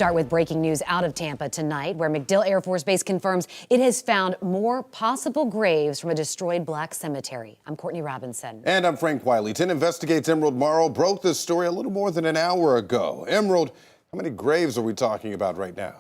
Start with breaking news out of Tampa tonight, where MacDill Air Force Base confirms it has found more possible graves from a destroyed black cemetery. I'm Courtney Robinson. And I'm Frank Wiley. 10 Investigates Emerald Morrow broke this story a little more than an hour ago. Emerald, how many graves are we talking about right now?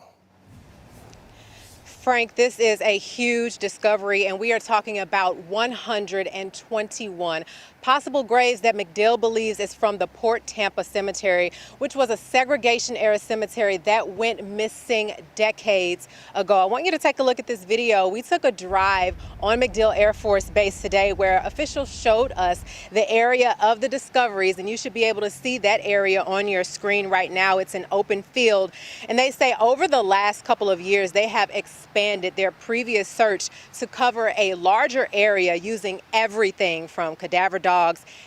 Frank, this is a huge discovery, and we are talking about 121 possible graves that MacDill believes is from the Port Tampa cemetery, which was a segregation-era cemetery that went missing decades ago. I want you to take a look at this video. We took a drive on MacDill Air Force Base today where officials showed us the area of the discoveries, and you should be able to see that area on your screen right now. It's an open field, and they say over the last couple of years, they have expanded their previous search to cover a larger area using everything from cadaver dogs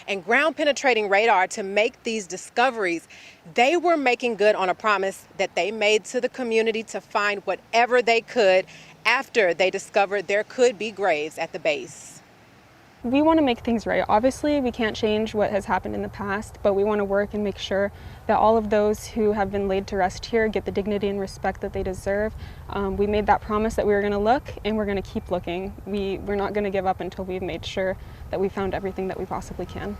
and ground penetrating radar to make these discoveries. They were making good on a promise that they made to the community to find whatever they could after they discovered there could be graves at the base. We want to make things right. Obviously, we can't change what has happened in the past, but we want to work and make sure that all of those who have been laid to rest here get the dignity and respect that they deserve. We made that promise that we were going to look, and we're going to keep looking. We're not going to give up until we've made sure that we found everything that we possibly can.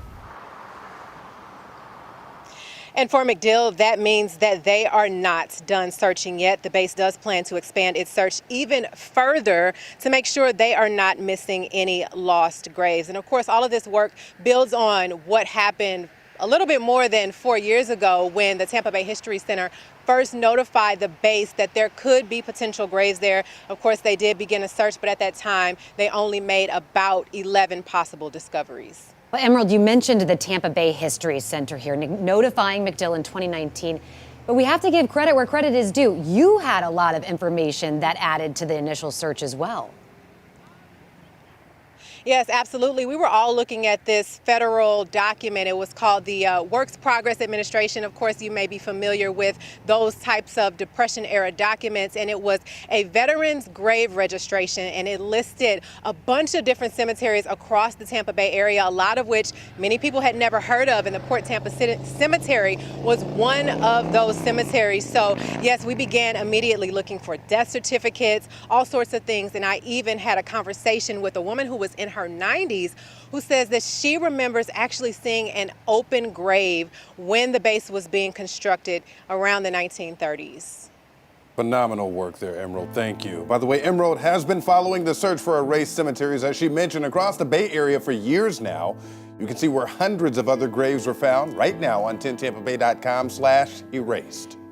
And for MacDill, that means that they are not done searching yet. The base does plan to expand its search even further to make sure they are not missing any lost graves. And of course, all of this work builds on what happened a little bit more than 4 years ago when the Tampa Bay History Center first notified the base that there could be potential graves there. Of course, they did begin a search, but at that time, they only made about 11 possible discoveries. Well, Emerald, you mentioned the Tampa Bay History Center here, notifying MacDill in 2019. But we have to give credit where credit is due. You had a lot of information that added to the initial search as well. Yes, absolutely. We were all looking at this federal document. It was called the Works Progress Administration. Of course, you may be familiar with those types of Depression-era documents. And it was a veterans grave registration, and it listed a bunch of different cemeteries across the Tampa Bay area, a lot of which many people had never heard of. And the Port Tampa Cemetery was one of those cemeteries. So, yes, we began immediately looking for death certificates, all sorts of things. And I even had a conversation with a woman who was in her 90s who says that she remembers actually seeing an open grave when the base was being constructed around the 1930s. Phenomenal work there, Emerald. Thank you. By the way, Emerald has been following the search for erased cemeteries, as she mentioned, across the Bay Area for years now. You can see where hundreds of other graves were found right now on 10tampabay.com/erased.